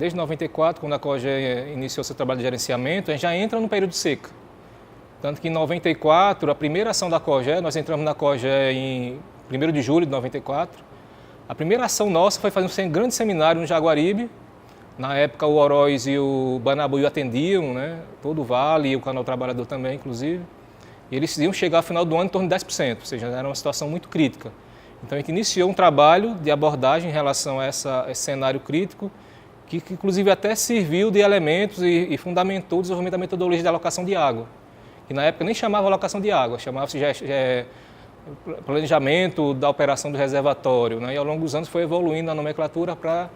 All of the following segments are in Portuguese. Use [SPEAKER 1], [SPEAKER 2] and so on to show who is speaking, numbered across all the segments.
[SPEAKER 1] desde 94, quando a COGE iniciou seu trabalho de gerenciamento, a gente já entra no período de seca. Tanto que em 94, a primeira ação da COGE, nós entramos na COGE em 1º de julho de 94, a primeira ação nossa foi fazer um grande seminário no Jaguaribe. Na época o Oroz e o Banabuí atendiam, né, todo o Vale e o Canal Trabalhador também, inclusive. E eles iam chegar ao final do ano em torno de 10%, ou seja, era uma situação muito crítica. Então a gente iniciou um trabalho de abordagem em relação a esse cenário crítico, que inclusive até serviu de elementos e fundamentou o desenvolvimento da metodologia de alocação de água, que na época nem chamava alocação de água, chamava-se planejamento da operação do reservatório, né? E ao longo dos anos foi evoluindo a nomenclatura para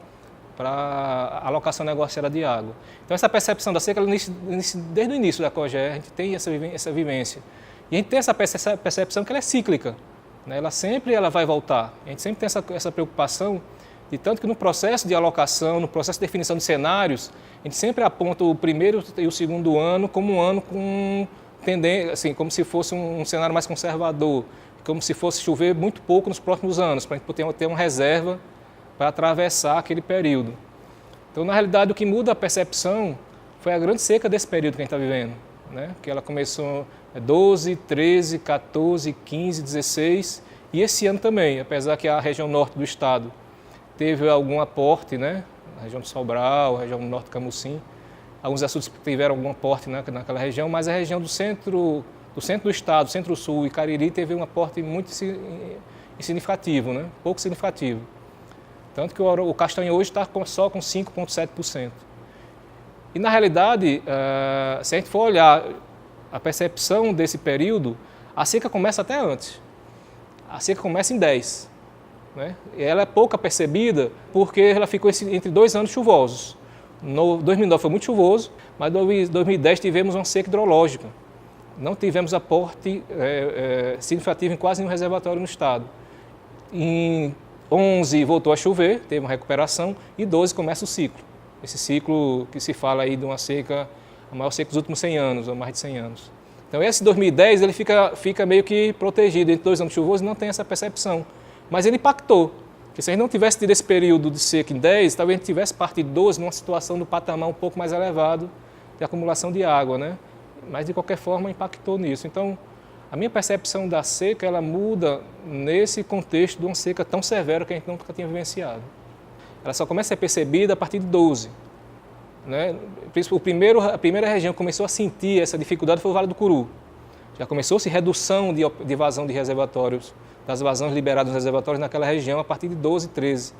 [SPEAKER 1] alocação negociada de água. Então essa percepção da seca, desde o início da COGE, a gente tem essa vivência. E a gente tem essa percepção que ela é cíclica, né? Ela vai voltar. A gente sempre tem essa preocupação, de tanto que no processo de alocação, no processo de definição de cenários, a gente sempre aponta o primeiro e o segundo ano como um ano com tendência, assim, como se fosse um cenário mais conservador, como se fosse chover muito pouco nos próximos anos, para a gente poder ter uma reserva para atravessar aquele período. Então, na realidade, o que muda a percepção foi a grande seca desse período que a gente está vivendo, né? Que ela começou 12, 13, 14, 15, 16 e esse ano também, apesar que a região norte do estado teve algum aporte, né? A região do Sobral, a região do norte do Camucim, alguns açudes tiveram algum aporte naquela região, mas a região do centro do estado, centro-sul e Cariri teve um aporte muito significativo, né? Pouco significativo. Tanto que o castanho hoje está só com 5,7%. E na realidade, se a gente for olhar a percepção desse período, a seca começa até antes. A seca começa em 10. Né? E ela é pouco percebida porque ela ficou entre 2 anos chuvosos. 2009 foi muito chuvoso, mas em 2010 tivemos uma seca hidrológica. Não tivemos aporte significativo em quase nenhum reservatório no estado. Em 11 voltou a chover, teve uma recuperação, e 12 começa o ciclo. Esse ciclo que se fala aí de uma seca, a maior seca dos últimos 100 anos, ou mais de 100 anos. Então esse 2010 ele fica meio que protegido entre 2 anos chuvosos e não tem essa percepção. Mas ele impactou. Porque se a gente não tivesse tido esse período de seca em 10, talvez a gente tivesse partido 12 numa situação do patamar um pouco mais elevado de acumulação de água, né? Mas de qualquer forma impactou nisso. Então a minha percepção da seca ela muda nesse contexto de uma seca tão severa que a gente nunca tinha vivenciado. Ela só começa a ser percebida a partir de 12. Né? A primeira região que começou a sentir essa dificuldade foi o Vale do Curu. Já começou-se redução de vazão de reservatórios, das vazões liberadas nos reservatórios naquela região a partir de 12, 13.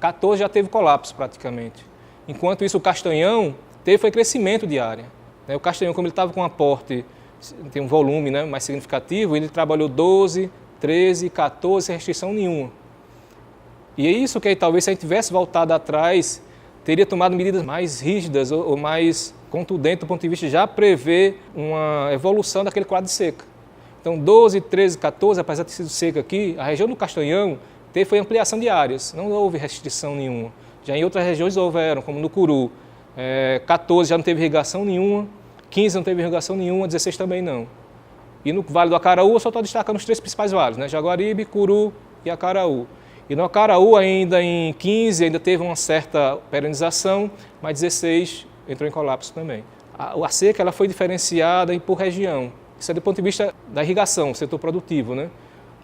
[SPEAKER 1] 14 já teve colapso praticamente. Enquanto isso o Castanhão foi crescimento de área. O Castanhão, como ele estava com um aporte, tem um volume, né, mais significativo, ele trabalhou 12, 13, 14, sem restrição nenhuma. E é isso que talvez se a gente tivesse voltado atrás, teria tomado medidas mais rígidas ou mais contundentes do ponto de vista de já prever uma evolução daquele quadro de seca. Então 12, 13, 14, apesar de ter sido seca aqui, a região do Castanhão foi ampliação de áreas, não houve restrição nenhuma. Já em outras regiões houveram, como no Curu, 14 já não teve irrigação nenhuma, 15 não teve irrigação nenhuma, 16 também não. E no Vale do Acaraú eu só estou destacando os 3 principais vales, né? Jaguaribe, Curu e Acaraú. E no Acaraú ainda em 15 ainda teve uma certa perenização, mas 16 entrou em colapso também. A seca ela foi diferenciada por região. Isso é do ponto de vista da irrigação, setor produtivo, né?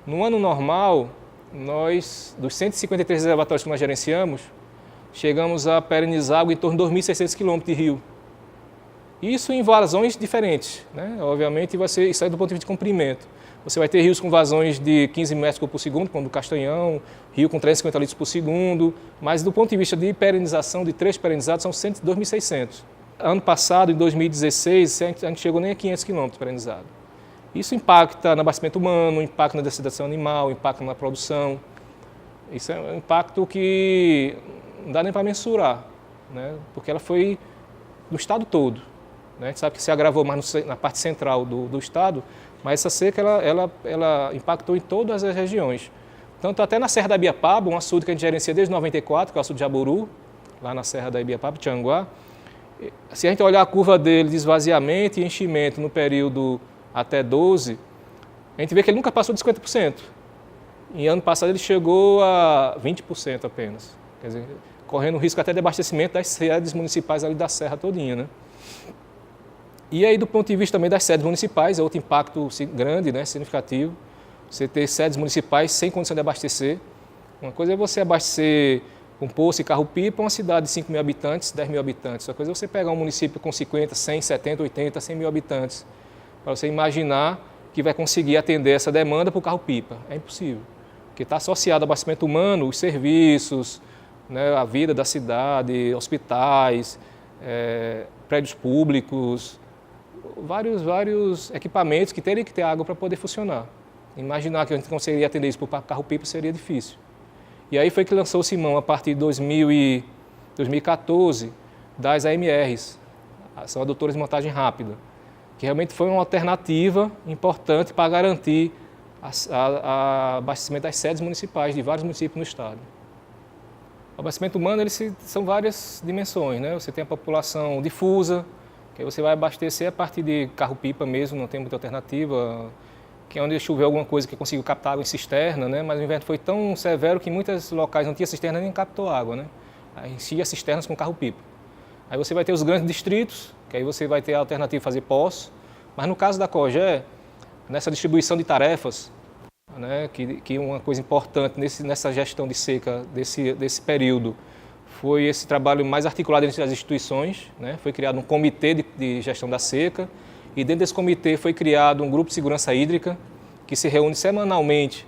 [SPEAKER 1] No ano normal, nós, dos 153 reservatórios que nós gerenciamos, chegamos a perenizar água em torno de 2.600 km de rio. Isso em vazões diferentes, né? Obviamente isso é do ponto de vista de comprimento. Você vai ter rios com vazões de 15 metros por segundo, como o do Castanhão, rio com 350 litros por segundo, mas do ponto de vista de perenização, de trechos perenizados, são 2.600. Ano passado, em 2016, a gente chegou nem a 500 km perenizado. Isso impacta no abastecimento humano, impacta na destinação animal, impacta na produção. Isso é um impacto que não dá nem para mensurar, né? Porque ela foi no estado todo. Né? A gente sabe que se agravou mais na parte central do estado, mas essa seca ela impactou em todas as regiões. Tanto até na Serra da Ibiapaba, um açude que a gente gerencia desde 94, que é o açude de Jaburu, lá na Serra da Ibiapaba, Tianguá. Se a gente olhar a curva dele de esvaziamento e enchimento no período até 12, a gente vê que ele nunca passou de 50%. Em ano passado ele chegou a 20% apenas. Quer dizer, correndo risco até de abastecimento das sedes municipais ali da Serra todinha, né? E aí, do ponto de vista também das sedes municipais, é outro impacto grande, né, significativo, você ter sedes municipais sem condição de abastecer. Uma coisa é você abastecer com poço e carro-pipa uma cidade de 5 mil habitantes, 10 mil habitantes. Outra coisa é você pegar um município com 50, 100, 70, 80, 100 mil habitantes, para você imaginar que vai conseguir atender essa demanda por carro-pipa. É impossível, porque está associado ao abastecimento humano, os serviços, né, a vida da cidade, hospitais, prédios públicos, vários equipamentos que teriam que ter água para poder funcionar. Imaginar que a gente conseguiria atender isso por carro-pipa seria difícil. E aí foi que lançou-se mão, a partir de 2014, das AMRs, são adutoras de montagem rápida, que realmente foi uma alternativa importante para garantir o abastecimento das sedes municipais de vários municípios no estado. O abastecimento humano, são várias dimensões, né? Você tem a população difusa, que aí você vai abastecer a partir de carro-pipa mesmo, não tem muita alternativa, que é onde choveu alguma coisa que conseguiu captar água em cisterna, né? Mas o inverno foi tão severo que em muitos locais não tinha cisterna nem captou água, né? Aí enchia cisternas com carro-pipa. Aí você vai ter os grandes distritos, que aí você vai ter a alternativa de fazer poços, mas no caso da COGÉ, nessa distribuição de tarefas, né, que uma coisa importante nessa gestão de seca desse período foi esse trabalho mais articulado entre as instituições, né? Foi criado um comitê de gestão da seca e dentro desse comitê foi criado um grupo de segurança hídrica que se reúne semanalmente,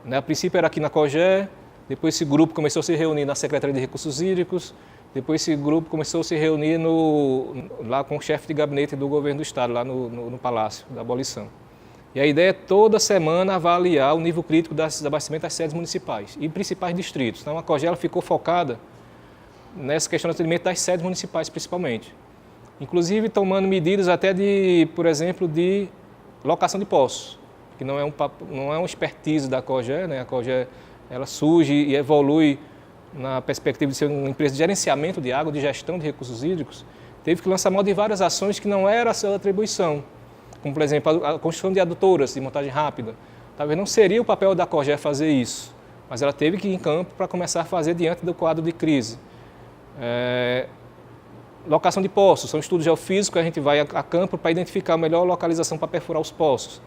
[SPEAKER 1] né? A princípio era aqui na COGÉ, depois esse grupo começou a se reunir na Secretaria de Recursos Hídricos, depois esse grupo começou a se reunir lá com o chefe de gabinete do governo do estado, lá no Palácio da Abolição. E a ideia é toda semana avaliar o nível crítico do abastecimento das sedes municipais e principais distritos. Então a COGÉ ficou focada nessa questão do atendimento das sedes municipais principalmente. Inclusive tomando medidas até por exemplo, de locação de poços, que não é uma expertise da COGÉ, né? A COGÉ ela surge e evolui na perspectiva de ser uma empresa de gerenciamento de água, de gestão de recursos hídricos, teve que lançar mão de várias ações que não era a sua atribuição, como, por exemplo, a construção de adutoras de montagem rápida. Talvez não seria o papel da COGÉ fazer isso, mas ela teve que ir em campo para começar a fazer diante do quadro de crise. Locação de poços, são estudos geofísicos, a gente vai a campo para identificar a melhor localização para perfurar os poços.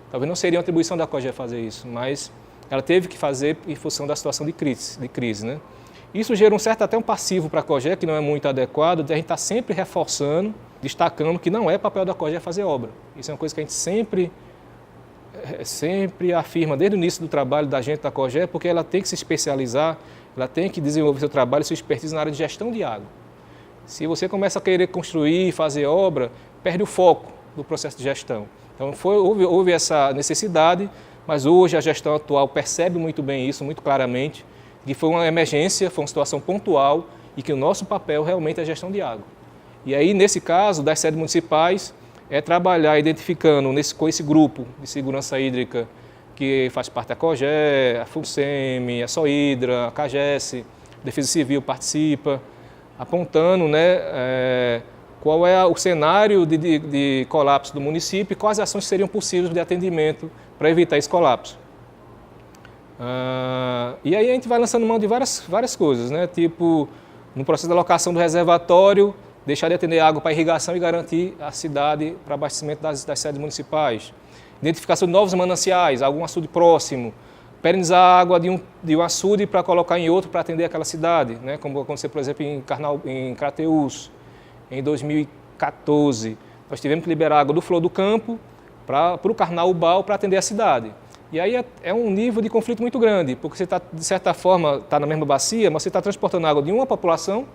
[SPEAKER 1] Talvez não seria uma atribuição da COGÉ fazer isso, mas ela teve que fazer em função da situação de crise, né? Isso gera até um passivo para a COGÉ, que não é muito adequado, de a gente estar sempre reforçando, destacando que não é papel da COGÉ fazer obra. Isso é uma coisa que a gente sempre afirma desde o início do trabalho da gente da COGÉ, porque ela tem que se especializar, ela tem que desenvolver seu trabalho, sua expertise na área de gestão de água. Se você começa a querer construir, fazer obra, perde o foco do processo de gestão. Então houve essa necessidade, mas hoje a gestão atual percebe muito bem isso, muito claramente, que foi uma emergência, foi uma situação pontual e que o nosso papel realmente é a gestão de água. E aí, nesse caso, das sedes municipais, é trabalhar identificando com esse grupo de segurança hídrica que faz parte da COGÉ, a FUNSEMI, a SOHIDRA, a CAGES, a Defesa Civil participa, apontando, né, qual é o cenário de colapso do município e quais ações seriam possíveis de atendimento para evitar esse colapso. E aí a gente vai lançando mão de várias coisas, né? Tipo, no processo da alocação do reservatório, deixar de atender água para irrigação e garantir a cidade para abastecimento das sedes municipais. Identificação de novos mananciais, algum açude próximo, perenizar a água de um açude para colocar em outro para atender aquela cidade, né? Como aconteceu, por exemplo, em Crateús, em 2014. Nós tivemos que liberar água do Flor do Campo para o Carnaubal para atender a cidade. E aí é um nível de conflito muito grande, porque você está, de certa forma, está na mesma bacia, mas você está transportando água de uma população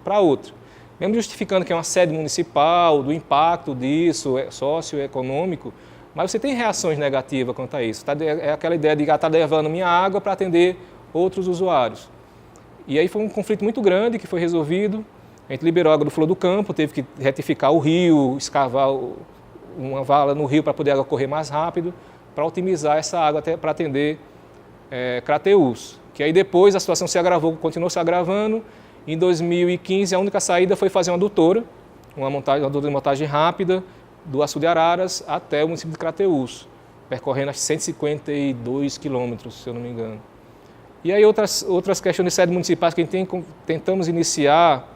[SPEAKER 1] para outra. Mesmo justificando que é uma sede municipal, do impacto disso, socioeconômico, mas você tem reações negativas quanto a isso. É aquela ideia de estar levando minha água para atender outros usuários. E aí foi um conflito muito grande que foi resolvido. A gente liberou a água do Flor do Campo, teve que retificar o rio, escavar uma vala no rio para poder a água correr mais rápido, para otimizar essa água para atender Crateús. Que aí depois a situação se agravou, continuou se agravando. Em 2015 a única saída foi fazer uma adutora de montagem rápida do Açude Araras até o município de Crateús, percorrendo as 152 quilômetros, se eu não me engano. E aí outras questões de sede municipais que a gente tentamos iniciar,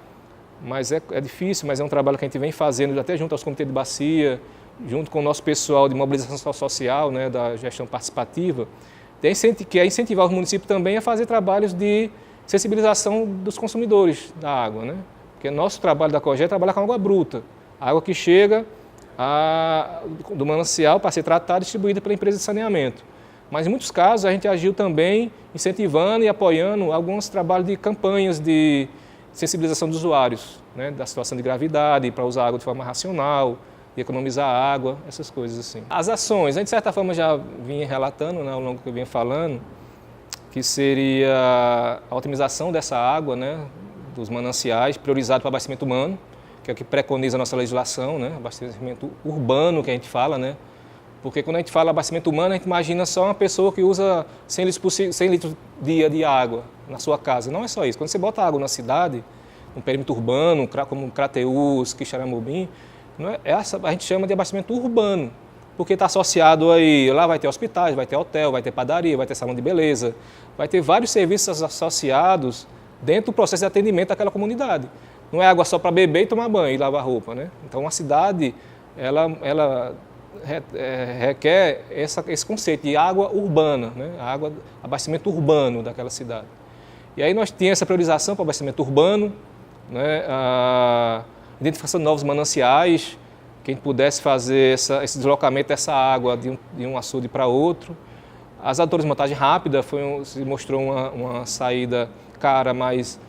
[SPEAKER 1] mas é difícil, mas é um trabalho que a gente vem fazendo até junto aos comitês de bacia, junto com o nosso pessoal de mobilização social, né, da gestão participativa, que é incentivar os municípios também a fazer trabalhos de sensibilização dos consumidores da água, né? Porque nosso trabalho da COGE é trabalhar com água bruta, a água que chega do manancial para ser tratada e distribuída pela empresa de saneamento. Mas em muitos casos a gente agiu também incentivando e apoiando alguns trabalhos de campanhas de sensibilização dos usuários, né, da situação de gravidade, para usar água de forma racional, de economizar água, essas coisas assim. As ações, a gente de certa forma já vinha relatando, né, ao longo que eu vinha falando, que seria a otimização dessa água, né, dos mananciais, priorizado para abastecimento humano, que é o que preconiza a nossa legislação, né, abastecimento urbano que a gente fala, né, porque quando a gente fala abastecimento humano, a gente imagina só uma pessoa que usa 100 litros dia de água na sua casa. Não é só isso. Quando você bota água na cidade, no perímetro urbano, como Crateús, Quixeramobim, a gente chama de abastecimento urbano, porque está associado aí, lá vai ter hospitais, vai ter hotel, vai ter padaria, vai ter salão de beleza, vai ter vários serviços associados dentro do processo de atendimento daquela comunidade. Não é água só para beber e tomar banho e lavar roupa, né? Então, a cidade, ela requer esse conceito de água urbana, né? Abastecimento urbano daquela cidade. E aí nós tínhamos essa priorização para o abastecimento urbano, né? A identificação de novos mananciais, que a gente pudesse fazer esse deslocamento dessa água de um açude para outro. As adutores de montagem rápida se mostrou uma saída cara, mais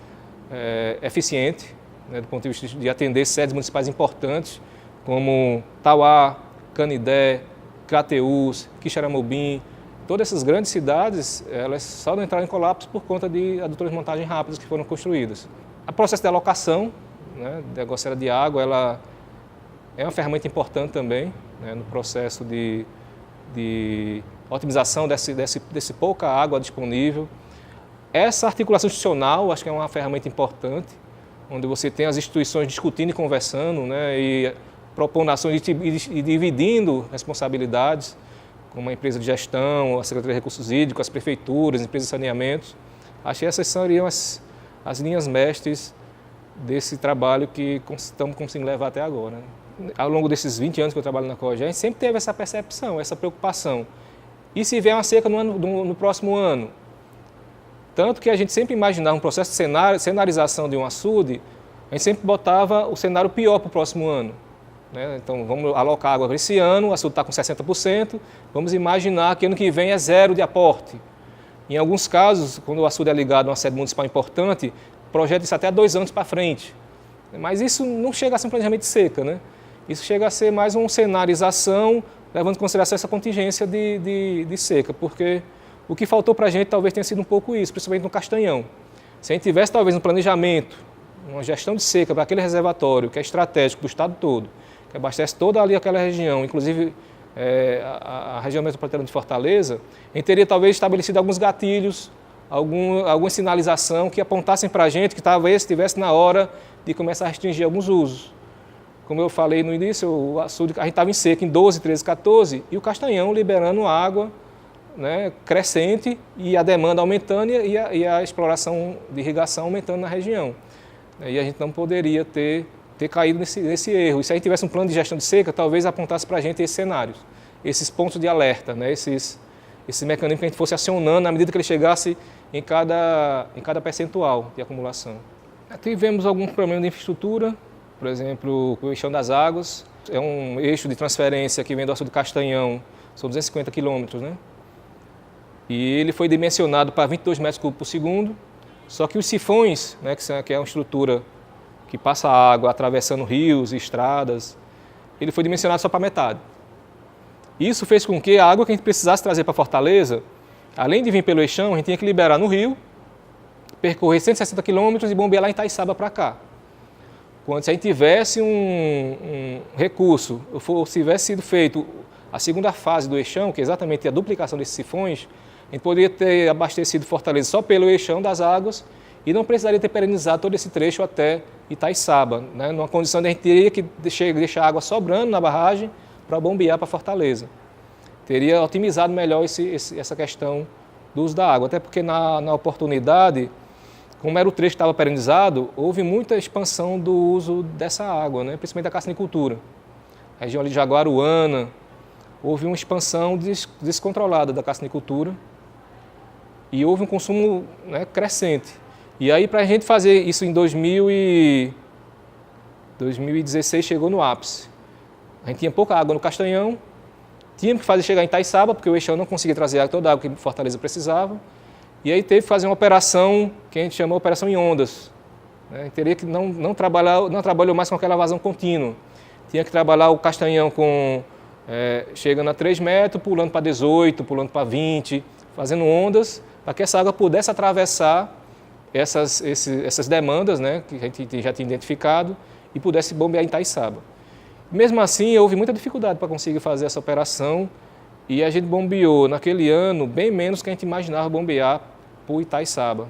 [SPEAKER 1] eficiente, né? Do ponto de vista de atender sedes municipais importantes, como Tauá, Canidé, Crateús, Quixeramobim. Todas essas grandes cidades, elas só não entraram em colapso por conta de adutores de montagem rápidas que foram construídas. O processo de alocação, né, da negociação de água, ela é uma ferramenta importante também, né, no processo de otimização desse pouca água disponível. Essa articulação institucional, acho que é uma ferramenta importante, onde você tem as instituições discutindo e conversando, né, e propondo ações e dividindo responsabilidades, como a empresa de gestão, a Secretaria de Recursos Hídricos, as prefeituras, as empresas de saneamento. Acho que essas seriam as linhas mestres desse trabalho que estamos conseguindo levar até agora. Ao longo desses 20 anos que eu trabalho na COGE, a gente sempre teve essa percepção, essa preocupação. E se vier uma seca no próximo ano? Tanto que a gente sempre imaginava um processo de cenarização de um açude, a gente sempre botava o cenário pior para o próximo ano. Né? Então, vamos alocar água para esse ano, o açude está com 60%, vamos imaginar que ano que vem é zero de aporte. Em alguns casos, quando o açude é ligado a uma sede municipal importante, projeta-se até 2 anos para frente. Mas isso não chega a ser um planejamento de seca, né? Isso chega a ser mais uma cenarização, levando em consideração essa contingência de seca, porque o que faltou para a gente talvez tenha sido um pouco isso, principalmente no Castanhão. Se a gente tivesse talvez um planejamento, uma gestão de seca para aquele reservatório que é estratégico do estado todo, que abastece toda ali aquela região, inclusive a região metropolitana de Fortaleza, a gente teria talvez estabelecido alguns gatilhos, alguma sinalização que apontassem para a gente que talvez estivesse na hora de começar a restringir alguns usos. Como eu falei no início, o açude, a gente estava em seca em 12, 13, 14 e o Castanhão liberando água, né, crescente e a demanda aumentando e a exploração de irrigação aumentando na região. E a gente não poderia ter caído nesse erro. E se a gente tivesse um plano de gestão de seca, talvez apontasse para a gente esses cenários, esses pontos de alerta, né, esses mecanismos que a gente fosse acionando à medida que ele chegasse em cada percentual de acumulação. Tivemos alguns problemas de infraestrutura, por exemplo, o eixão das águas. É um eixo de transferência que vem do açude Castanhão, são 250 quilômetros, né? E ele foi dimensionado para 22 metros cúbicos por segundo, só que os sifões, né, que é uma estrutura que passa água atravessando rios e estradas, ele foi dimensionado só para metade. Isso fez com que a água que a gente precisasse trazer para Fortaleza, além de vir pelo eixão, a gente tinha que liberar no rio, percorrer 160 quilômetros e bombear lá em Itaiçaba para cá. Quando se a gente tivesse um recurso, ou se tivesse sido feito a segunda fase do eixão, que é exatamente a duplicação desses sifões, a gente poderia ter abastecido Fortaleza só pelo eixão das águas e não precisaria ter perenizado todo esse trecho até Itaiçaba, né? Numa condição de a gente teria que deixar a água sobrando na barragem para bombear para Fortaleza. Teria otimizado melhor essa questão do uso da água, até porque na oportunidade, como era o trecho que estava perenizado, houve muita expansão do uso dessa água, né? Principalmente da carcinicultura. A região ali de Jaguaruana, houve uma expansão descontrolada da carcinicultura e houve um consumo, né, crescente. E aí, para a gente fazer isso em 2016, chegou no ápice. A gente tinha pouca água no Castanhão, tínhamos que fazer chegar em Itaiçaba, porque o Eixão não conseguia trazer toda a água que Fortaleza precisava. E aí teve que fazer uma operação que a gente chamou de operação em ondas. Né? Teria que não trabalhou mais com aquela vazão contínua. Tinha que trabalhar o Castanhão chegando a 3 metros, pulando para 18, pulando para 20, fazendo ondas, para que essa água pudesse atravessar essas demandas, né, que a gente já tinha identificado e pudesse bombear em Itaiçaba. Mesmo assim, houve muita dificuldade para conseguir fazer essa operação e a gente bombeou naquele ano bem menos que a gente imaginava bombear por Itaiçaba.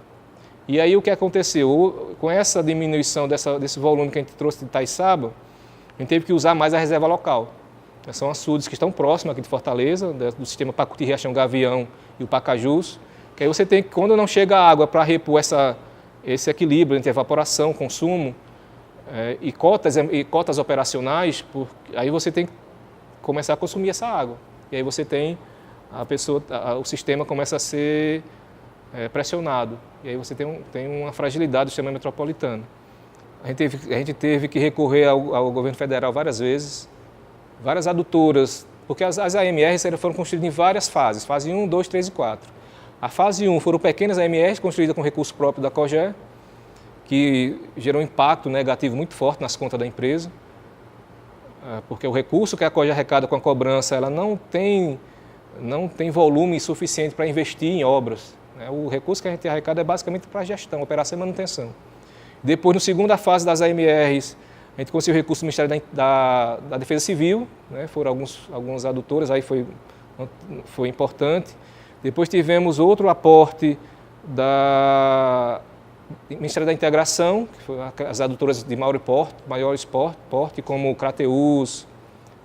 [SPEAKER 1] E aí o que aconteceu? Com essa diminuição desse volume que a gente trouxe de Itaiçaba, a gente teve que usar mais a reserva local. São açudes que estão próximos aqui de Fortaleza, do sistema Pacuti, Riachão, Gavião e o Pacajus, que aí você tem que, quando não chega a água para repor esse equilíbrio entre evaporação, consumo e cotas operacionais, aí você tem que começar a consumir essa água. E aí você tem, o sistema começa a ser pressionado. E aí você tem uma fragilidade do sistema metropolitano. A gente teve que recorrer ao governo federal várias vezes, várias adutoras, porque as AMRs foram construídas em várias fases, fase 1, 2, 3 e 4. A fase 1 foram pequenas AMRs construídas com recurso próprio da COGÉ, que gerou um impacto negativo muito forte nas contas da empresa, porque o recurso que a COGÉ arrecada com a cobrança, ela não tem volume suficiente para investir em obras. O recurso que a gente arrecada é basicamente para gestão, operação e manutenção. Depois, na segunda fase das AMRs, a gente conseguiu recurso do Ministério da Defesa Civil, né? Foram algumas adutoras, aí foi importante. Depois tivemos outro aporte do Ministério da Integração, que foi as adutoras de maior porte, como o Crateus,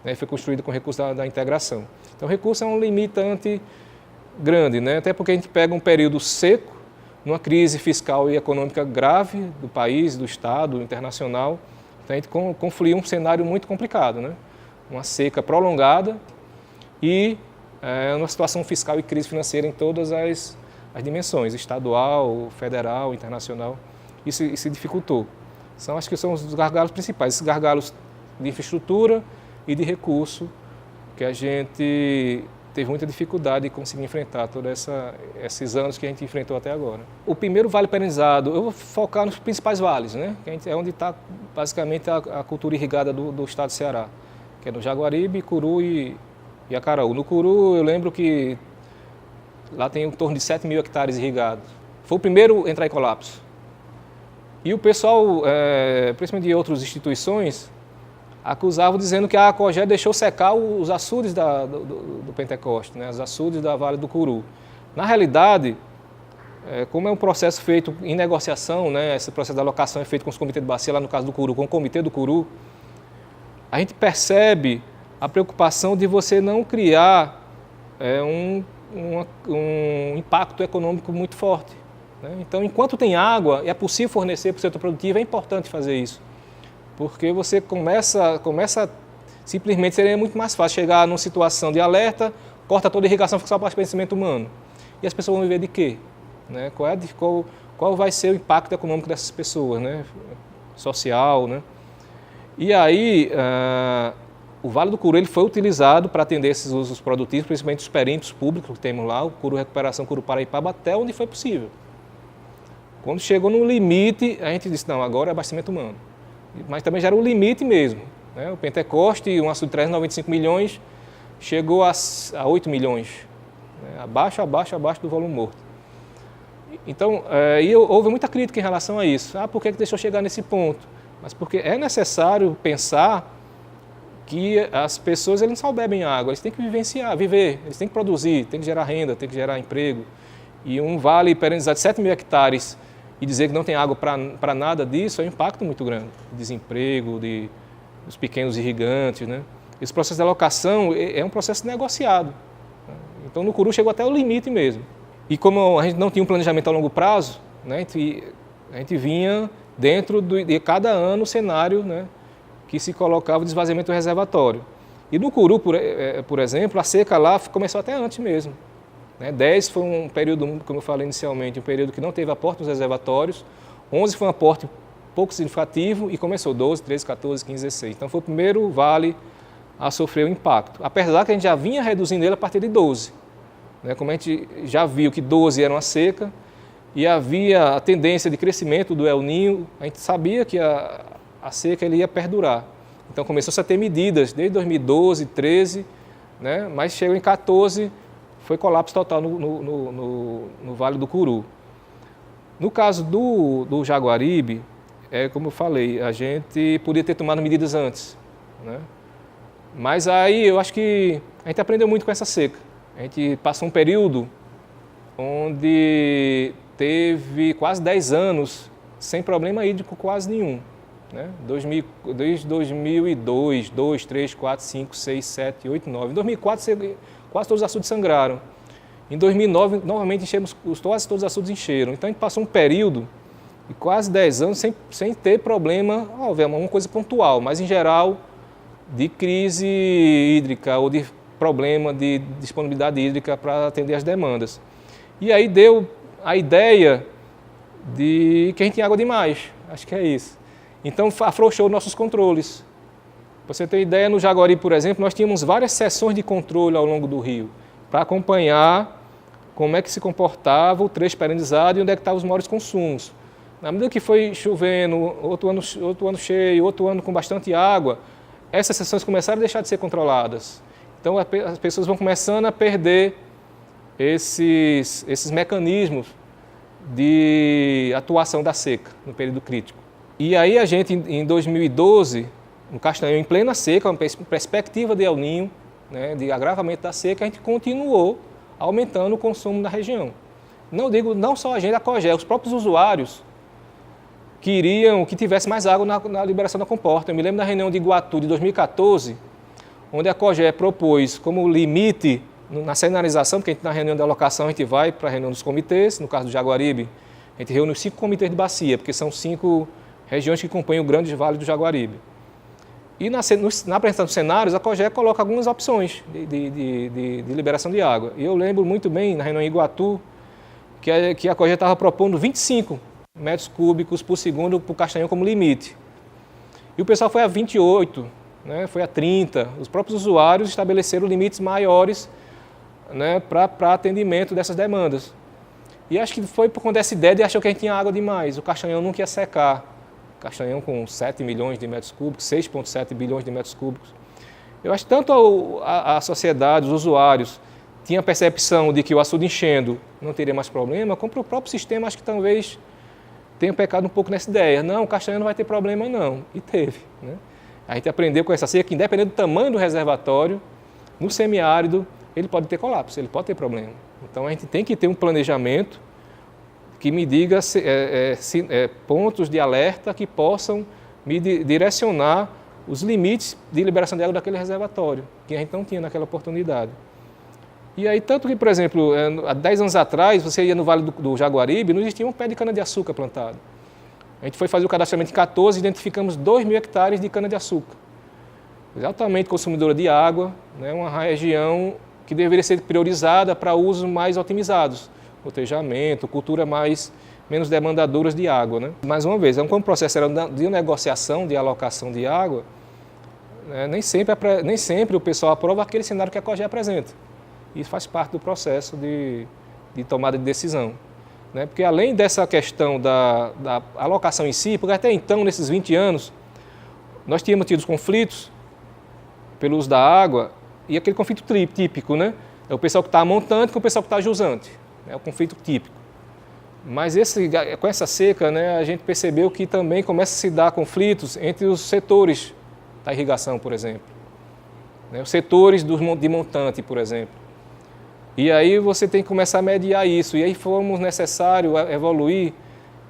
[SPEAKER 1] né? Foi construído com recurso da integração. Então, o recurso é um limitante grande, né? Até porque a gente pega um período seco, numa crise fiscal e econômica grave do país, do Estado, internacional. Então, a gente confluiu um cenário muito complicado, né? Uma seca prolongada e uma situação fiscal e crise financeira em todas as dimensões, estadual, federal, internacional. Isso dificultou. Acho que são os gargalos principais, esses gargalos de infraestrutura e de recurso que a gente teve muita dificuldade de conseguir enfrentar todos esses anos que a gente enfrentou até agora. O primeiro vale perenizado, eu vou focar nos principais vales, né? Que é onde está basicamente a cultura irrigada do estado do Ceará, que é no Jaguaribe, Curu e Acaraú. No Curu, eu lembro que lá tem em torno de 7 mil hectares irrigados. Foi o primeiro a entrar em colapso. E o pessoal, principalmente de outras instituições, acusavam dizendo que a COGÉ deixou secar os açudes do Pentecoste, né? Os açudes da Vale do Curu. Na realidade, como é um processo feito em negociação, né? Esse processo da alocação é feito com os comitês de bacia, lá no caso do Curu, com o comitê do Curu, a gente percebe a preocupação de você não criar um impacto econômico muito forte, né? Então, enquanto tem água, é possível fornecer para o setor produtivo, é importante fazer isso. Porque você começa simplesmente seria muito mais fácil chegar numa situação de alerta, corta toda a irrigação, fica só para abastecimento humano. E as pessoas vão viver de quê? Né? Qual vai ser o impacto econômico dessas pessoas, né? Social, né? E aí, o Vale do Curu ele foi utilizado para atender esses usos produtivos, principalmente os perímetros públicos que temos lá, o Curu Recuperação, Curu Paraipaba, até onde foi possível. Quando chegou no limite, a gente disse, não, agora é abastecimento humano. Mas também já era o limite mesmo, né? O Pentecoste, um açude de 395 milhões, chegou a 8 milhões, né? abaixo do volume morto. Então, houve muita crítica em relação a isso. Por que deixou chegar nesse ponto? Mas porque é necessário pensar que as pessoas eles não só bebem água, eles têm que viver, eles têm que produzir, têm que gerar renda, têm que gerar emprego. E um vale perenizar de 7 mil hectares e dizer que não tem água para nada disso é um impacto muito grande. Desemprego, dos pequenos irrigantes, né? Esse processo de alocação é um processo negociado. Então, no Curu chegou até o limite mesmo. E como a gente não tinha um planejamento a longo prazo, né, a gente vinha dentro de cada ano o cenário, né, que se colocava o esvaziamento do reservatório. E no Curu, por exemplo, a seca lá começou até antes mesmo. 10 foi um período, como eu falei inicialmente, um período que não teve aporte nos reservatórios, 11 foi um aporte pouco significativo e começou 12, 13, 14, 15, 16. Então foi o primeiro vale a sofrer o impacto. Apesar que a gente já vinha reduzindo ele a partir de 12. Como a gente já viu que 12 era uma seca e havia a tendência de crescimento do El Niño, a gente sabia que a seca ele ia perdurar. Então começou-se a ter medidas desde 2012, 13, mas chegou em 14, foi colapso total no Vale do Curu. No caso do Jaguaribe, como eu falei, a gente podia ter tomado medidas antes, Mas aí eu acho que a gente aprendeu muito com essa seca. A gente passou um período onde teve quase 10 anos sem problema hídrico quase nenhum. Desde 2002, 2, 3, 4, 5, 6, 7, 8, 9. Em 2004, quase todos os açudes sangraram. Em 2009, novamente, quase todos os açudes encheram. Então, a gente passou um período de quase 10 anos sem ter problema, uma coisa pontual, mas, em geral, de crise hídrica ou de problema de disponibilidade hídrica para atender as demandas. E aí deu a ideia de que a gente tinha água demais, acho que é isso. Então afrouxou nossos controles. Para você ter ideia, no Jaguaribe, por exemplo, nós tínhamos várias sessões de controle ao longo do rio, para acompanhar como é que se comportava o trecho perenizado e onde é que estavam os maiores consumos. Na medida que foi chovendo, outro ano cheio, outro ano com bastante água, essas sessões começaram a deixar de ser controladas. Então as pessoas vão começando a perder esses mecanismos de atuação da seca no período crítico. E aí a gente, em 2012, no Castanhão, em plena seca, uma perspectiva de El Niño, de agravamento da seca, a gente continuou aumentando o consumo na região. Não só a gente, a COGÉ, os próprios usuários queriam que tivesse mais água na liberação da comporta. Eu me lembro da reunião de Iguatu de 2014, onde a COGÉ propôs como limite na cenarização, porque na reunião de alocação a gente vai para a reunião dos comitês, no caso do Jaguaribe, a gente reúne os 5 comitês de bacia, porque são 5 regiões que compõem o grande vale do Jaguaribe. E na apresentação dos cenários, a COGÉ coloca algumas opções de liberação de água. E eu lembro muito bem, na reunião em Iguatu, que a COGÉ estava propondo 25 metros cúbicos por segundo para o Castanhão como limite. E o pessoal foi a 28, foi a 30. Os próprios usuários estabeleceram limites maiores para atendimento dessas demandas. E acho que foi por conta dessa ideia de achar que a gente tinha água demais. O Castanhão nunca ia secar. Castanhão com 7 milhões de metros cúbicos, 6,7 bilhões de metros cúbicos. Eu acho que tanto a sociedade, os usuários, tinha a percepção de que o açude enchendo não teria mais problema, como o próprio sistema acho que talvez tenha pecado um pouco nessa ideia. Não, o Castanhão não vai ter problema não. E teve. A gente aprendeu com essa seca que, independente do tamanho do reservatório, no semiárido, ele pode ter colapso, ele pode ter problema. Então a gente tem que ter um planejamento que me diga pontos de alerta que possam me direcionar os limites de liberação de água daquele reservatório, que a gente não tinha naquela oportunidade. E aí, tanto que, por exemplo, há 10 anos atrás, você ia no Vale do Jaguaribe, não existia um pé de cana-de-açúcar plantado. A gente foi fazer o cadastramento em 14 e identificamos 2.000 hectares de cana-de-açúcar. Altamente consumidora de água, uma região que deveria ser priorizada para usos mais otimizados. Gotejamento, cultura menos demandadoras de água. Mais uma vez, como o processo era de negociação, de alocação de água, nem sempre o pessoal aprova aquele cenário que a COGÉ apresenta. Isso faz parte do processo de tomada de decisão. Porque além dessa questão da alocação em si, porque até então, nesses 20 anos, nós tínhamos tido conflitos pelo uso da água, e aquele conflito típico, é o pessoal que está montante com o pessoal que está jusante. É o conflito típico. Mas com essa seca, a gente percebeu que também começa a se dar conflitos entre os setores da irrigação, por exemplo. Os setores de montante, por exemplo. E aí você tem que começar a mediar isso. E aí fomos necessário evoluir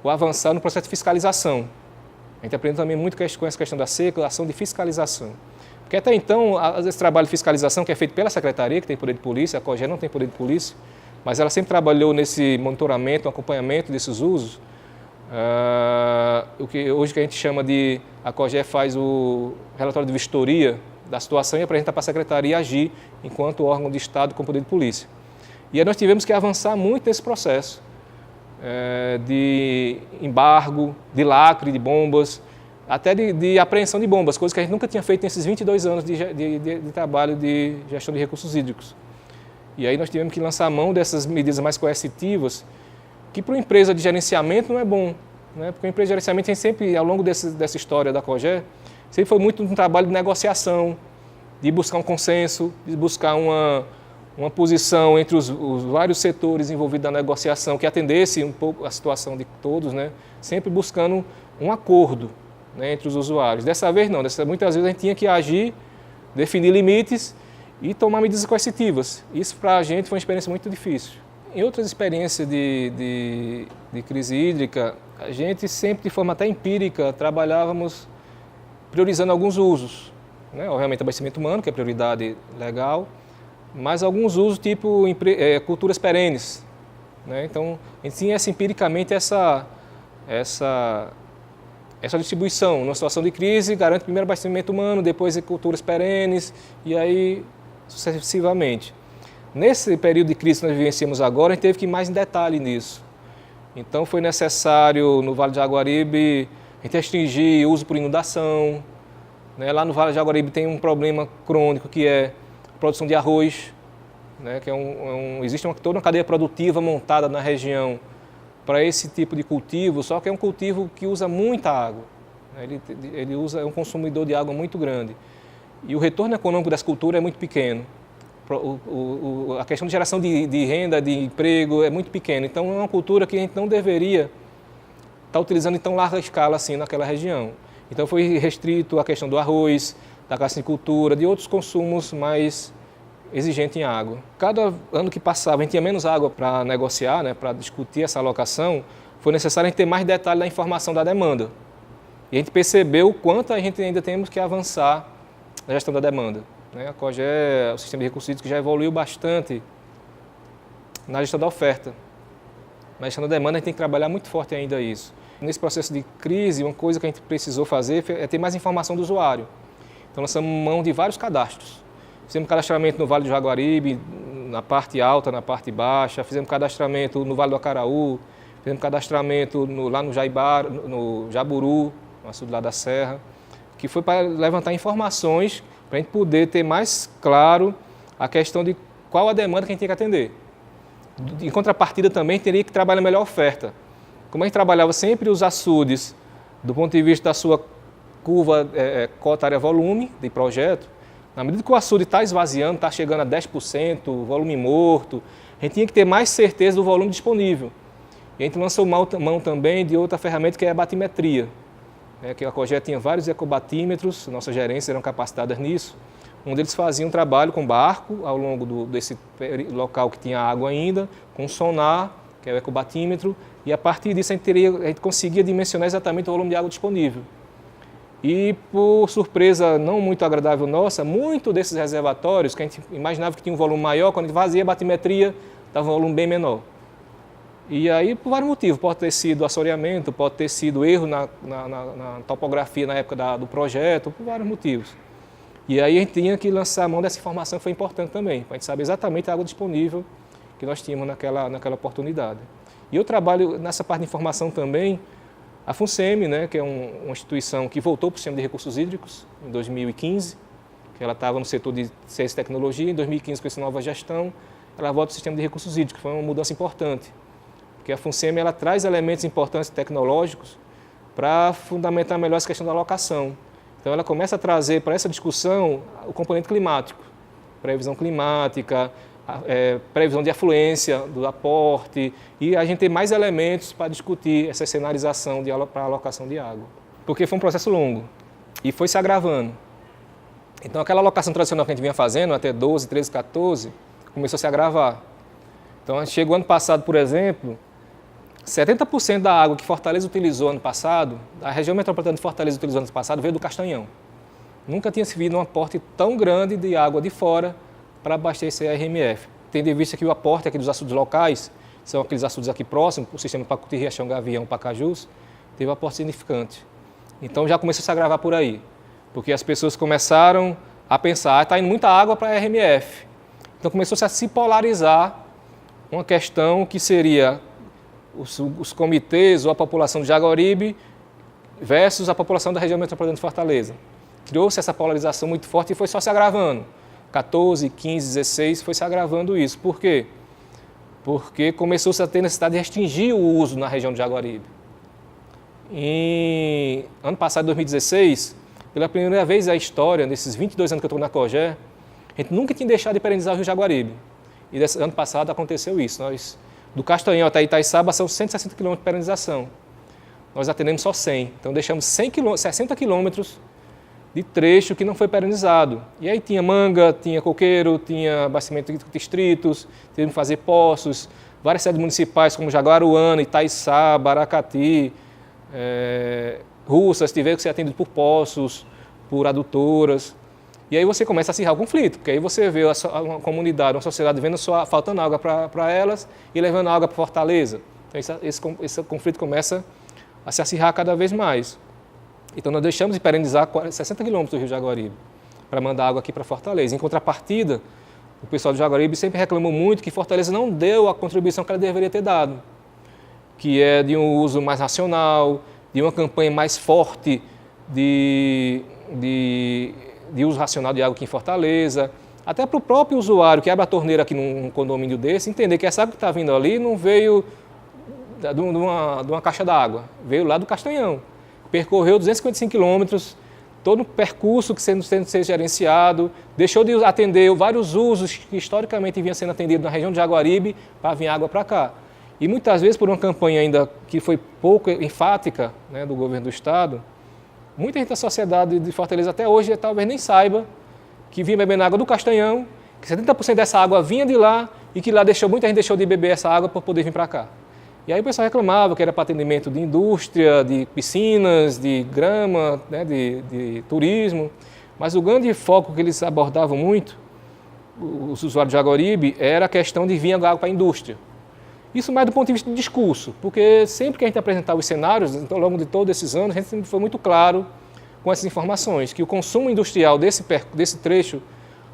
[SPEAKER 1] ou avançar no processo de fiscalização. A gente aprende também muito com essa questão da seca, a ação de fiscalização. Porque até então, esse trabalho de fiscalização que é feito pela Secretaria, que tem poder de polícia, a COGÉ não tem poder de polícia, mas ela sempre trabalhou nesse monitoramento, acompanhamento desses usos. Hoje que a gente chama de, a COGE faz o relatório de vistoria da situação e apresenta para a Secretaria agir enquanto órgão de Estado com poder de polícia. E aí nós tivemos que avançar muito nesse processo de embargo, de lacre de bombas, até de apreensão de bombas, coisas que a gente nunca tinha feito nesses 22 anos de trabalho de gestão de recursos hídricos. E aí nós tivemos que lançar a mão dessas medidas mais coercitivas, que para uma empresa de gerenciamento não é bom, né? Porque a empresa de gerenciamento tem sempre, ao longo dessa história da COGE, sempre foi muito um trabalho de negociação, de buscar um consenso, de buscar uma posição entre os vários setores envolvidos na negociação, que atendesse um pouco a situação de todos, né? Sempre buscando um acordo, né, entre os usuários. Dessa vez não, muitas vezes a gente tinha que agir, definir limites e tomar medidas coercitivas. Isso para a gente foi uma experiência muito difícil. Em outras experiências de crise hídrica, a gente sempre, de forma até empírica, trabalhávamos priorizando alguns usos, né? Obviamente, abastecimento humano, que é prioridade legal, mas alguns usos tipo culturas perenes, né? Então, a gente tinha empiricamente essa distribuição. Numa situação de crise, garante primeiro abastecimento humano, depois culturas perenes e aí sucessivamente. Nesse período de crise que nós vivenciamos agora, a gente teve que ir mais em detalhe nisso. Então foi necessário, no Vale de Jaguaribe, a gente restringir o uso por inundação, né? Lá no Vale de Jaguaribe tem um problema crônico que é a produção de arroz, né? Que existe toda uma cadeia produtiva montada na região para esse tipo de cultivo, só que é um cultivo que usa muita água, né? Ele é um consumidor de água muito grande. E o retorno econômico dessa cultura é muito pequeno. A questão de geração de renda, de emprego é muito pequena. Então, é uma cultura que a gente não deveria estar utilizando em tão larga escala assim naquela região. Então, foi restrito a questão do arroz, da cassinicultura, de outros consumos mais exigentes em água. Cada ano que passava, a gente tinha menos água para negociar, né, para discutir essa alocação, foi necessário a gente ter mais detalhe da informação da demanda. E a gente percebeu o quanto a gente ainda temos que avançar na gestão da demanda. A COGE, o sistema de recursos hídricos, já evoluiu bastante na gestão da oferta. Na gestão da demanda, a gente tem que trabalhar muito forte ainda isso. Nesse processo de crise, uma coisa que a gente precisou fazer é ter mais informação do usuário. Então, lançamos mão de vários cadastros. Fizemos cadastramento no Vale do Jaguaribe, na parte alta, na parte baixa. Fizemos cadastramento no Vale do Acaraú. Fizemos cadastramento lá no Jaibara, no Jaburu, no sul lá da Serra, que foi para levantar informações para a gente poder ter mais claro a questão de qual a demanda que a gente tem que atender. Em contrapartida também, teria que trabalhar melhor a oferta. Como a gente trabalhava sempre os açudes do ponto de vista da sua curva cota área-volume de projeto, na medida que o açude está esvaziando, está chegando a 10%, volume morto, a gente tinha que ter mais certeza do volume disponível. E a gente lançou mão também de outra ferramenta que é a batimetria. Que a COGE tinha vários ecobatímetros, nossas gerências eram capacitadas nisso. Um deles fazia um trabalho com barco ao longo desse local que tinha água ainda, com sonar, que é o ecobatímetro, e a partir disso a gente conseguia dimensionar exatamente o volume de água disponível. E por surpresa não muito agradável nossa, muito desses reservatórios, que a gente imaginava que tinha um volume maior, quando a gente fazia a batimetria, estava um volume bem menor. E aí, por vários motivos, pode ter sido assoreamento, pode ter sido erro na topografia na época do projeto, por vários motivos. E aí a gente tinha que lançar a mão dessa informação, que foi importante também, para a gente saber exatamente a água disponível que nós tínhamos naquela oportunidade. E eu trabalho nessa parte de informação também, a FUNSEMI, né, que é uma instituição que voltou para o sistema de recursos hídricos em 2015, que ela estava no setor de ciência e tecnologia, em 2015 com essa nova gestão, ela volta para o sistema de recursos hídricos, foi uma mudança importante. Porque a FUNSEMI ela traz elementos importantes tecnológicos para fundamentar melhor essa questão da alocação. Então ela começa a trazer para essa discussão o componente climático, previsão climática, previsão de afluência do aporte, e a gente tem mais elementos para discutir essa cenarização para a alocação de água. Porque foi um processo longo e foi se agravando. Então aquela alocação tradicional que a gente vinha fazendo, até 12, 13, 14, começou a se agravar. Então chegou ano passado, por exemplo, 70% da água que Fortaleza utilizou ano passado, a região metropolitana de Fortaleza utilizou ano passado, veio do Castanhão. Nunca tinha se visto um aporte tão grande de água de fora para abastecer a RMF. tendo em vista que o aporte aqui dos açudes locais, são aqueles açudes aqui próximos, o sistema Pacuti, Riachão, Gavião, Pacajus, teve um aporte significante. Então já começou a se agravar por aí, porque as pessoas começaram a pensar, está indo muita água para a RMF. Então começou a se polarizar uma questão que seria os comitês ou a população de Jaguaribe versus a população da região metropolitana de Fortaleza. Criou-se essa polarização muito forte e foi só se agravando. 14, 15, 16 foi se agravando isso. Por quê? Porque começou-se a ter necessidade de restringir o uso na região de Jaguaribe. Em ano passado, 2016, pela primeira vez na história, nesses 22 anos que eu estou na COGÉ, a gente nunca tinha deixado de perenizar o Rio Jaguaribe. E desse ano passado aconteceu isso. Nós, do Castanhal até Itaiçaba, são 160 km de perenização. Nós atendemos só 100. Então deixamos 60 quilômetros de trecho que não foi perenizado. E aí tinha manga, tinha coqueiro, tinha abastecimento de distritos, tivemos que fazer poços, várias sedes municipais como Jaguaruana, Itaiçaba, Aracati, Russas, tiveram que ser atendidos por poços, por adutoras. E aí você começa a acirrar o conflito, porque aí você vê uma comunidade, uma sociedade vendo só faltando água para elas e levando água para Fortaleza. Então esse conflito começa a se acirrar cada vez mais. Então nós deixamos de perenizar 60 quilômetros do Rio Jaguaribe para mandar água aqui para Fortaleza. Em contrapartida, o pessoal do Jaguaribe sempre reclamou muito que Fortaleza não deu a contribuição que ela deveria ter dado, que é de um uso mais racional, de uma campanha mais forte de uso racional de água aqui em Fortaleza, até para o próprio usuário que abre a torneira aqui num condomínio desse, entender que essa água que está vindo ali não veio de uma caixa d'água, veio lá do Castanhão. Percorreu 255 quilômetros, todo o percurso que sendo ser gerenciado, deixou de atender vários usos que historicamente vinham sendo atendidos na região de Jaguaribe para vir água para cá. E muitas vezes, por uma campanha ainda que foi pouco enfática, né, do governo do estado, muita gente da sociedade de Fortaleza até hoje talvez nem saiba que vinha bebendo água do Castanhão, que 70% dessa água vinha de lá e que lá muita gente deixou de beber essa água para poder vir para cá. E aí o pessoal reclamava que era para atendimento de indústria, de piscinas, de grama, né, de turismo, mas o grande foco que eles abordavam muito, os usuários de Jaguaribe, era a questão de vir água para a indústria. Isso mais do ponto de vista de discurso, porque sempre que a gente apresentava os cenários, ao longo de todos esses anos, a gente sempre foi muito claro com essas informações, que o consumo industrial desse trecho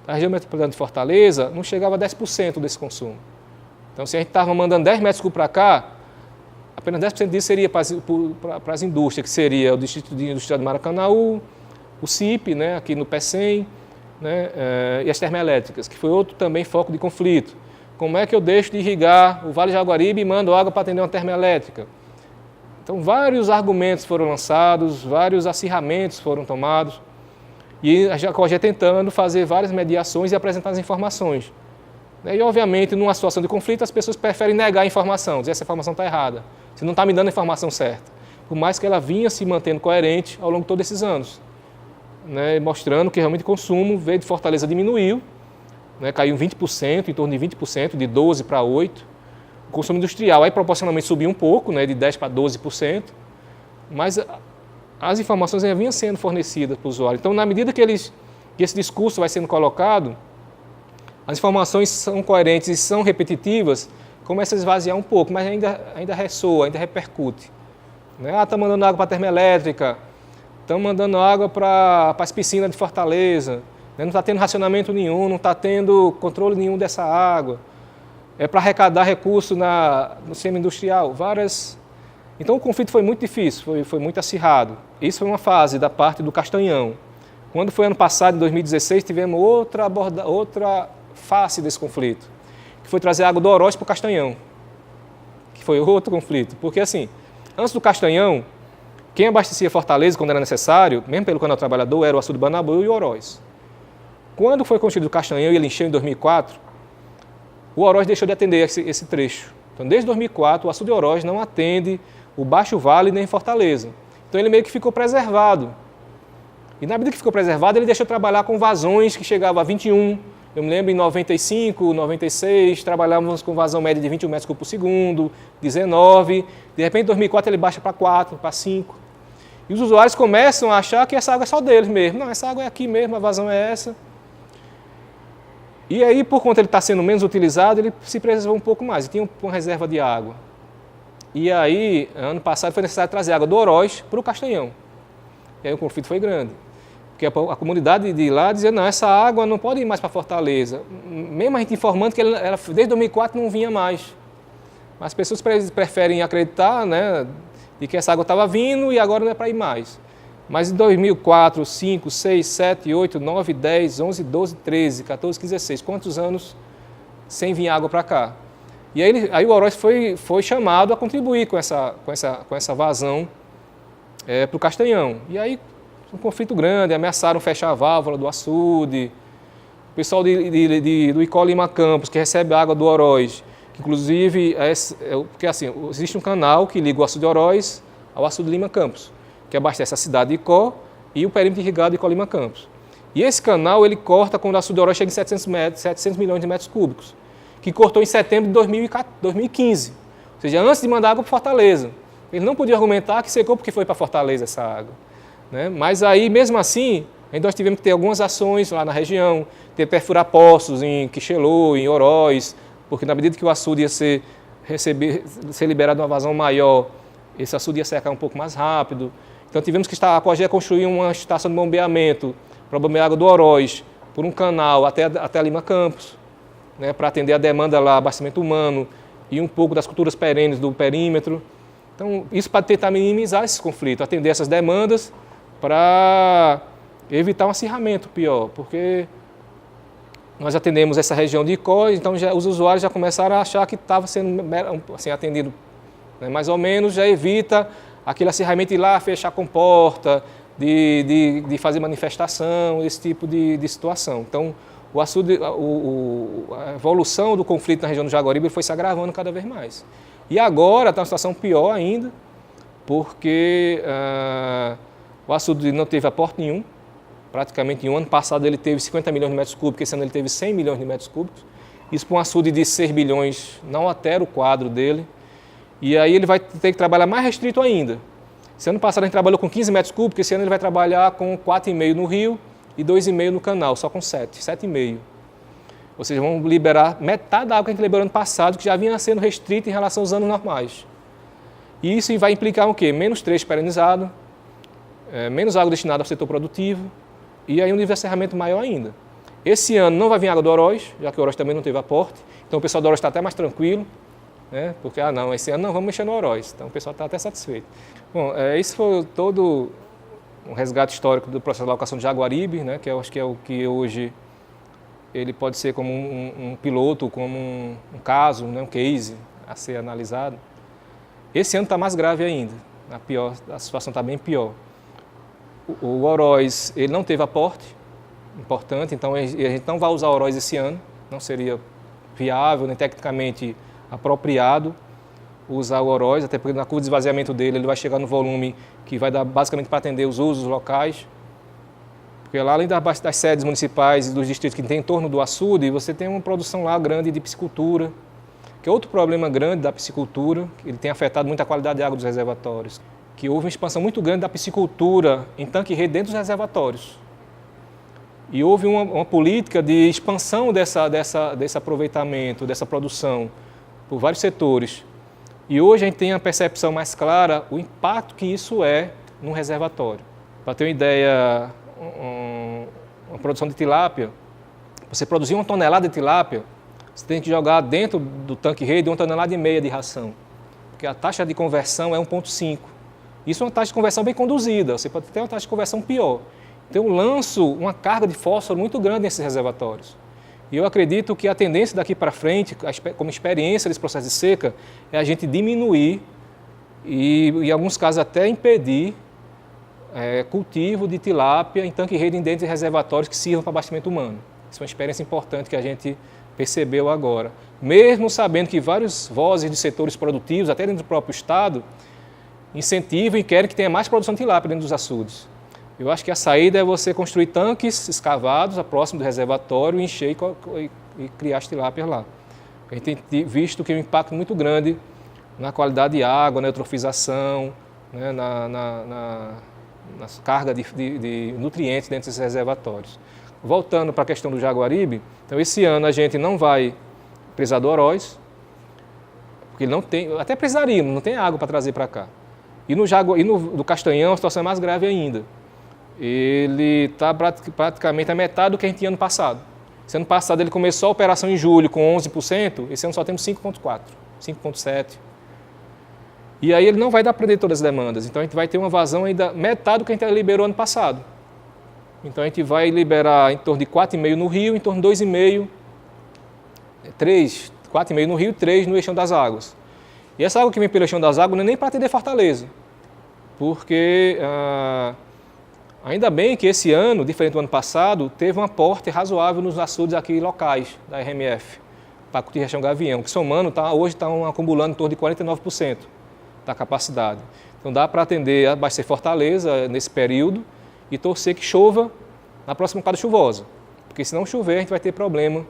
[SPEAKER 1] da região metropolitana de Fortaleza não chegava a 10% desse consumo. Então, se a gente estava mandando 10 metros cúbicos para cá, apenas 10% disso seria para as indústrias, que seria o Distrito Industrial de Maracanaú, o CIP, né, aqui no PECEM, né, e as termoelétricas, que foi outro também foco de conflito. Como é que eu deixo de irrigar o Vale de Jaguaribe e mando água para atender uma termoelétrica? Então, vários argumentos foram lançados, vários acirramentos foram tomados, e a COGÉ tentando fazer várias mediações e apresentar as informações. E, obviamente, numa situação de conflito, as pessoas preferem negar a informação, dizer que essa informação está errada, você não está me dando a informação certa. Por mais que ela vinha se mantendo coerente ao longo de todos esses anos, né, mostrando que realmente o consumo veio de Fortaleza diminuiu, né, caiu 20%, em torno de 20%, de 12% para 8%. O consumo industrial aí proporcionalmente subiu um pouco, né, de 10% para 12%, mas as informações já vinham sendo fornecidas para o usuário. Então, na medida que esse discurso vai sendo colocado, as informações são coerentes e são repetitivas, começa a esvaziar um pouco, mas ainda ressoa, ainda repercute. Né? Está mandando água para a termoelétrica, estão mandando água para as piscinas de Fortaleza, né? Não está tendo racionamento nenhum, não está tendo controle nenhum dessa água. É para arrecadar recursos no sistema industrial, várias. Então o conflito foi muito difícil, foi muito acirrado. Isso foi uma fase da parte do Castanhão. Quando foi ano passado, em 2016, tivemos outra face desse conflito, que foi trazer água do Oroz para o Castanhão, que foi outro conflito. Porque assim, antes do Castanhão, quem abastecia Fortaleza quando era necessário, mesmo pelo Canal Trabalhador, era o açude Banabu e o Oroz. Quando foi construído o Castanhão e ele encheu em 2004, o Oroz deixou de atender esse trecho. Então, desde 2004, o açude Oroz não atende o Baixo Vale nem Fortaleza. Então, ele meio que ficou preservado. E na medida que ficou preservado, ele deixou de trabalhar com vazões que chegavam a 21. Eu me lembro, em 95, 96, trabalhávamos com vazão média de 21 metros cúbicos por segundo, 19. De repente, em 2004, ele baixa para 4, para 5. E os usuários começam a achar que essa água é só deles mesmo. Não, essa água é aqui mesmo, a vazão é essa. E aí, por conta de ele estar sendo menos utilizado, ele se preservou um pouco mais, e tinha uma reserva de água. E aí, ano passado, foi necessário trazer água do Oroz para o Castanhão. E aí o conflito foi grande. Porque a comunidade de lá dizia, não, essa água não pode ir mais para Fortaleza. Mesmo a gente informando que ela desde 2004 não vinha mais. Mas as pessoas preferem acreditar, né, de que essa água estava vindo e agora não é para ir mais. Mas em 2004, 5, 6, 7, 8, 9, 10, 11, 12, 13, 14, 15, 16, quantos anos sem vir água para cá? E aí o Oroz foi chamado a contribuir com essa vazão para o Castanhão. E aí, um conflito grande, ameaçaram fechar a válvula do açude. O pessoal do Icó Lima Campos, que recebe água do Oroz, que inclusive, porque assim, existe um canal que liga o açude Oroz ao açude Lima Campos, que abastece a cidade de Icó e o perímetro irrigado de Icó Lima Campos. E esse canal, ele corta quando o açude Oroz chega em 700 milhões de metros cúbicos, que cortou em setembro de 2015, ou seja, antes de mandar água para Fortaleza. Ele não podia argumentar que secou porque foi para Fortaleza essa água, né? Mas aí, mesmo assim, nós tivemos que ter algumas ações lá na região, ter perfurar poços em Quixelô, em Oroz, porque na medida que o açude ia ser liberado uma vazão maior, esse açude ia secar um pouco mais rápido. Então tivemos que a Cogé construir uma estação de bombeamento para bombear água do Oroz por um canal até Lima Campos, né, para atender a demanda lá, abastecimento humano e um pouco das culturas perenes do perímetro. Então, isso para tentar minimizar esse conflito, atender essas demandas para evitar um acirramento pior, porque nós atendemos essa região de Icó, então os usuários já começaram a achar que estava sendo assim, atendido, né, mais ou menos, já evita aquele acirramento de ir lá, fechar a comporta, de fazer manifestação, esse tipo de situação. Então, a evolução do conflito na região do Jaguaribe foi se agravando cada vez mais. E agora está uma situação pior ainda, porque o açude não teve aporte nenhum. Praticamente, no ano passado ele teve 50 milhões de metros cúbicos, esse ano ele teve 100 milhões de metros cúbicos. Isso para um açude de 6 bilhões não altera o quadro dele. E aí ele vai ter que trabalhar mais restrito ainda. Esse ano passado a gente trabalhou com 15 metros cúbicos, esse ano ele vai trabalhar com 4,5 no rio e 2,5 no canal, só com 7,5. Ou seja, vamos liberar metade da água que a gente liberou ano passado, que já vinha sendo restrita em relação aos anos normais. E isso vai implicar o quê? Menos trecho perenizado, menos água destinada ao setor produtivo e aí um nível de acerramento maior ainda. Esse ano não vai vir água do Oroz, já que o Oroz também não teve aporte, então o pessoal do Oroz está até mais tranquilo, né? Porque, não, esse ano não vamos mexer no Oroz, então o pessoal está até satisfeito. Bom, isso foi todo um resgate histórico do processo de alocação de Jaguaribe, né? Que eu acho que é o que hoje ele pode ser como um piloto, como um caso, né? Um case a ser analisado. Esse ano está mais grave ainda, a situação está bem pior. O Oroz, ele não teve aporte importante, então a gente não vai usar o Oroz esse ano, não seria viável, nem tecnicamente apropriado usar o Oroz, até porque na curva de esvaziamento dele ele vai chegar no volume que vai dar basicamente para atender os usos locais. Porque lá, além das sedes municipais e dos distritos que tem em torno do açude, você tem uma produção lá grande de piscicultura, que é outro problema grande da piscicultura, que ele tem afetado muito a qualidade de água dos reservatórios, que houve uma expansão muito grande da piscicultura em tanque-rede dentro dos reservatórios. E houve uma política de expansão desse aproveitamento, dessa produção, por vários setores. E hoje a gente tem a percepção mais clara o impacto que isso é num reservatório. Para ter uma ideia, uma produção de tilápia, você produzir 1 tonelada de tilápia, você tem que jogar dentro do tanque-rede 1,5 tonelada de ração, porque a taxa de conversão é 1,5. Isso é uma taxa de conversão bem conduzida, você pode ter uma taxa de conversão pior. Então eu lanço uma carga de fósforo muito grande nesses reservatórios. E eu acredito que a tendência daqui para frente, como experiência desse processo de seca, é a gente diminuir e, em alguns casos, até impedir cultivo de tilápia em tanque-rede dentro de reservatórios que sirvam para abastecimento humano. Isso é uma experiência importante que a gente percebeu agora. Mesmo sabendo que várias vozes de setores produtivos, até dentro do próprio Estado, incentivam e querem que tenha mais produção de tilápia dentro dos açudes. Eu acho que a saída é você construir tanques escavados próximo do reservatório, encher e criar as tilápias lá. A gente tem visto que é um impacto muito grande na qualidade de água, na eutrofização, né, na carga de nutrientes dentro desses reservatórios. voltando para a questão do Jaguaribe, então esse ano a gente não vai precisar do Oroz, porque ele não tem, até precisaríamos, não tem água para trazer para cá. E do Castanhão a situação é mais grave ainda. Ele está praticamente a metade do que a gente tinha ano passado. Esse ano passado ele começou a operação em julho com 11%, esse ano só temos 5,4%, 5,7%. E aí ele não vai dar para atender todas as demandas, então a gente vai ter uma vazão ainda metade do que a gente liberou ano passado. Então a gente vai liberar em torno de 4,5 no Rio, em torno de 2,5, 3, 4,5 no Rio, 3 no Eixão das Águas. E essa água que vem pelo Eixão das Águas não é nem para atender Fortaleza, porque ainda bem que esse ano, diferente do ano passado, teve um aporte razoável nos açudes aqui locais da RMF, Pacuti e Região Gavião, que somando hoje estão acumulando em torno de 49% da capacidade. Então dá para atender, abastecer Fortaleza nesse período e torcer que chova na próxima quadra chuvosa, porque se não chover a gente vai ter problema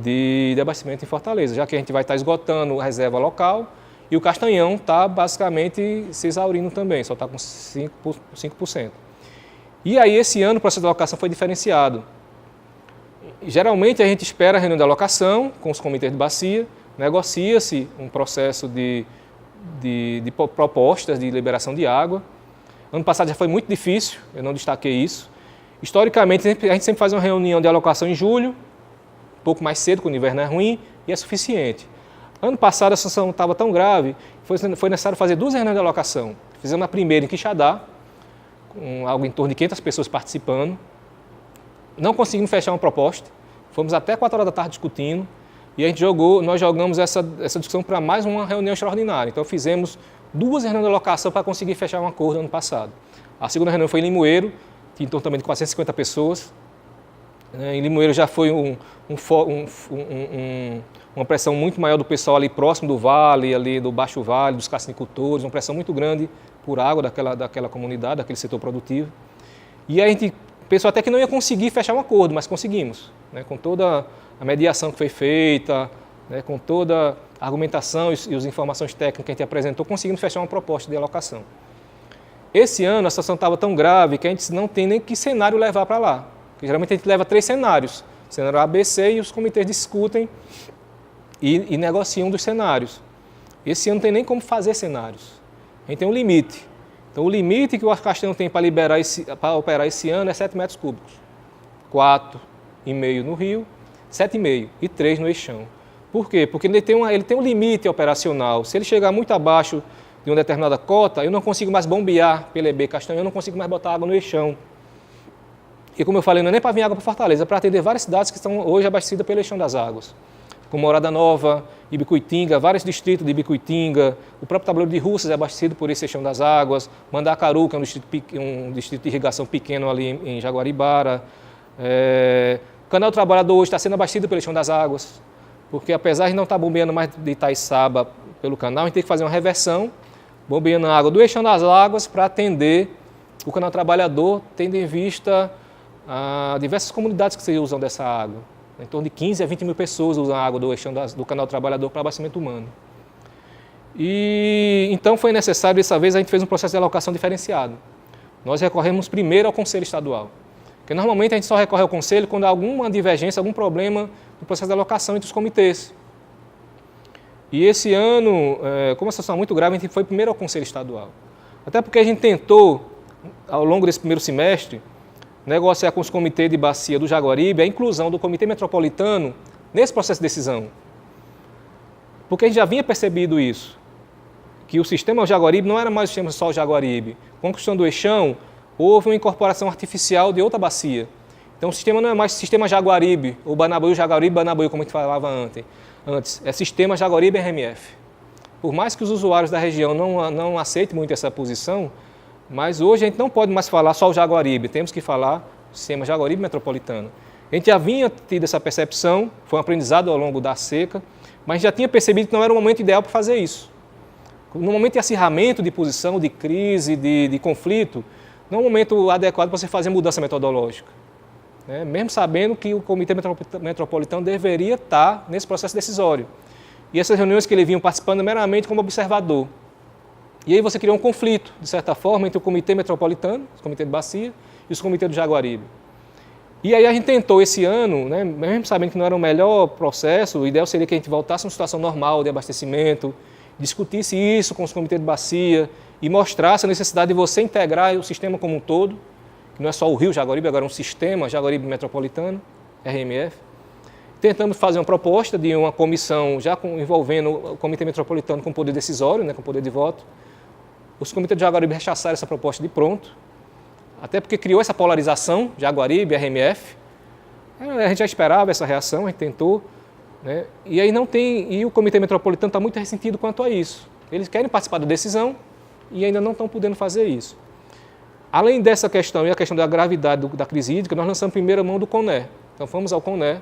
[SPEAKER 1] de abastecimento em Fortaleza, já que a gente vai estar esgotando a reserva local e o Castanhão está basicamente se exaurindo também, só está com 5%. E aí esse ano o processo de alocação foi diferenciado. Geralmente a gente espera a reunião de alocação com os comitês de bacia, negocia-se um processo de propostas de liberação de água. Ano passado já foi muito difícil, eu não destaquei isso. Historicamente a gente sempre faz uma reunião de alocação em julho, um pouco mais cedo, quando o inverno é ruim, e é suficiente. Ano passado a situação estava tão grave, foi necessário fazer 2 reuniões de alocação. Fizemos a primeira em Quixadá, com algo em torno de 500 pessoas participando. Não conseguimos fechar uma proposta, fomos até 4 horas da tarde discutindo, e nós jogamos essa discussão para mais uma reunião extraordinária. Então fizemos 2 reuniões de alocação para conseguir fechar um acordo ano passado. A segunda reunião foi em Limoeiro, que em torno também de 450 pessoas. Em Limoeiro já foi uma pressão muito maior do pessoal ali próximo do vale, ali do Baixo Vale, dos cassinicultores, uma pressão muito grande por água daquela comunidade, daquele setor produtivo. E a gente pensou até que não ia conseguir fechar um acordo, mas conseguimos, né, com toda a mediação que foi feita, né, com toda a argumentação e as informações técnicas que a gente apresentou, conseguimos fechar uma proposta de alocação. Esse ano a situação estava tão grave que a gente não tem nem que cenário levar para lá. Porque geralmente a gente leva 3 cenários, cenário A, B, C, e os comitês discutem e negociam um dos cenários. Esse ano não tem nem como fazer cenários. A gente tem um limite. Então o limite que o Castanhão tem para operar esse ano é 7 metros cúbicos. 4,5 no Rio, 7,5 e 3 no Eixão. Por quê? Porque ele tem um limite operacional. Se ele chegar muito abaixo de uma determinada cota, eu não consigo mais bombear PLB Castanhão, eu não consigo mais botar água no Eixão. E como eu falei, não é nem para vir água para Fortaleza, é para atender várias cidades que estão hoje abastecidas pelo Eixão das Águas. Como Morada Nova, Ibicuitinga, vários distritos de Ibicuitinga, o próprio Tabuleiro de Russas é abastecido por esse Eixão das Águas, Mandacaru, que é um distrito de irrigação pequeno ali em Jaguaribara. O Canal do Trabalhador hoje está sendo abastecido pelo Eixão das Águas, porque apesar de não estar bombeando mais de Itaiçaba pelo canal, a gente tem que fazer uma reversão, bombeando a água do Eixão das Águas para atender o Canal do Trabalhador, tendo em vista diversas comunidades que se usam dessa água. Em torno de 15 a 20 mil pessoas usam a água do Canal do Trabalhador para abastecimento humano. E então foi necessário, dessa vez, a gente fez um processo de alocação diferenciado. Nós recorremos primeiro ao Conselho Estadual. Porque normalmente a gente só recorre ao Conselho quando há alguma divergência, algum problema no processo de alocação entre os comitês. E esse ano, como a situação é muito grave, a gente foi primeiro ao Conselho Estadual. Até porque a gente tentou, ao longo desse primeiro semestre, negociar com os comitês de bacia do Jaguaribe a inclusão do Comitê Metropolitano nesse processo de decisão. Porque a gente já vinha percebido isso, que o sistema Jaguaribe não era mais o sistema só Jaguaribe. Com a construção do Eixão, houve uma incorporação artificial de outra bacia. Então o sistema não é mais sistema Jaguaribe, ou Banabuí, Jaguaribe, Banabuí, como a gente falava antes. É sistema Jaguaribe RMF. Por mais que os usuários da região não aceitem muito essa posição, mas hoje a gente não pode mais falar só o Jaguaribe, temos que falar o sistema Jaguaribe Metropolitano. A gente já vinha tido essa percepção, foi um aprendizado ao longo da seca, mas já tinha percebido que não era o momento ideal para fazer isso. No momento de acirramento de posição, de crise, de conflito, não é o momento adequado para você fazer mudança metodológica. Mesmo sabendo que o Comitê Metropolitano deveria estar nesse processo decisório. E essas reuniões que ele vinha participando meramente como observador. E aí você criou um conflito, de certa forma, entre o Comitê Metropolitano, o Comitê de Bacia, e os comitês do Jaguaribe. E aí a gente tentou esse ano, né, mesmo sabendo que não era o melhor processo, o ideal seria que a gente voltasse a uma situação normal de abastecimento, discutisse isso com os comitês de bacia e mostrasse a necessidade de você integrar o sistema como um todo, que não é só o Rio Jaguaribe, agora é um sistema Jaguaribe Metropolitano, RMF. Tentamos fazer uma proposta de uma comissão já envolvendo o Comitê Metropolitano com poder decisório, né, com poder de voto. Os comitês de Jaguaribe rechaçaram essa proposta de pronto, até porque criou essa polarização, Jaguaribe, RMF. A gente já esperava essa reação, a gente tentou, né? E aí não tem, e o Comitê Metropolitano está muito ressentido quanto a isso. Eles querem participar da decisão e ainda não estão podendo fazer isso. Além dessa questão e a questão da gravidade da crise hídrica, nós lançamos primeiro a mão do CONER. Então fomos ao CONER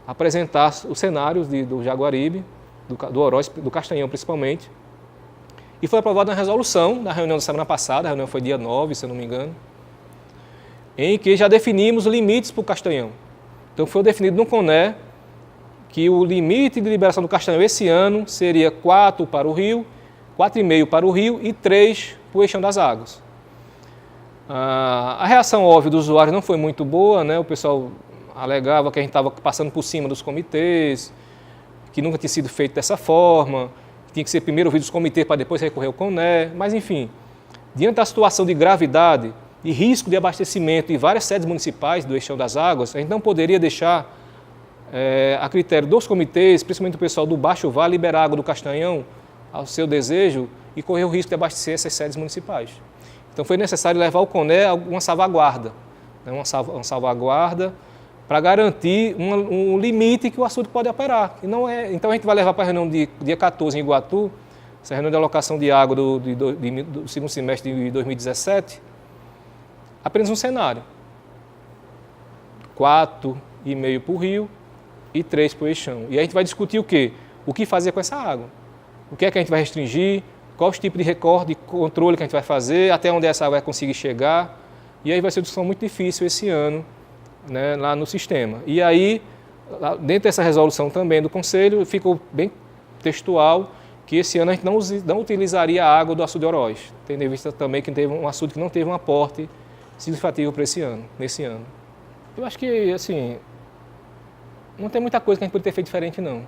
[SPEAKER 1] apresentar os cenários do Jaguaribe, do Oroz, do Castanhão principalmente, e foi aprovada uma resolução na reunião da semana passada, a reunião foi dia 9, se eu não me engano, em que já definimos os limites para o Castanhão. Então foi definido no CONER que o limite de liberação do Castanhão esse ano seria 4 para o rio, 4,5 para o rio e 3 para o Eixão das Águas. A reação óbvia do usuário não foi muito boa, né? O pessoal alegava que a gente estava passando por cima dos comitês, que nunca tinha sido feito dessa forma, que tinha que ser primeiro ouvido os comitês para depois recorrer ao CONER, mas enfim, diante da situação de gravidade e risco de abastecimento em várias sedes municipais do Eixão das Águas, a gente não poderia deixar a critério dos comitês, principalmente o pessoal do Baixo Vale, liberar água do Castanhão ao seu desejo e correr o risco de abastecer essas sedes municipais. Então foi necessário levar ao CONER uma salvaguarda, né, uma salvaguarda para garantir um limite que o açude pode operar. E não é, então a gente vai levar para a reunião de dia 14 em Iguatu, essa reunião de alocação de água do segundo semestre de 2017, apenas um cenário. 4,5 para o rio e 3 para o Eixão. E a gente vai discutir o quê? O que fazer com essa água. O que é que a gente vai restringir, qual os tipos de recorde, de controle que a gente vai fazer, até onde essa água vai conseguir chegar. E aí vai ser uma discussão muito difícil esse ano, né, lá no sistema. E aí, dentro dessa resolução também do Conselho, ficou bem textual que esse ano a gente não utilizaria a água do açude Oroz, tendo em vista também que teve um açude que não teve um aporte significativo para nesse ano. Eu acho que, assim, não tem muita coisa que a gente poderia ter feito diferente, não.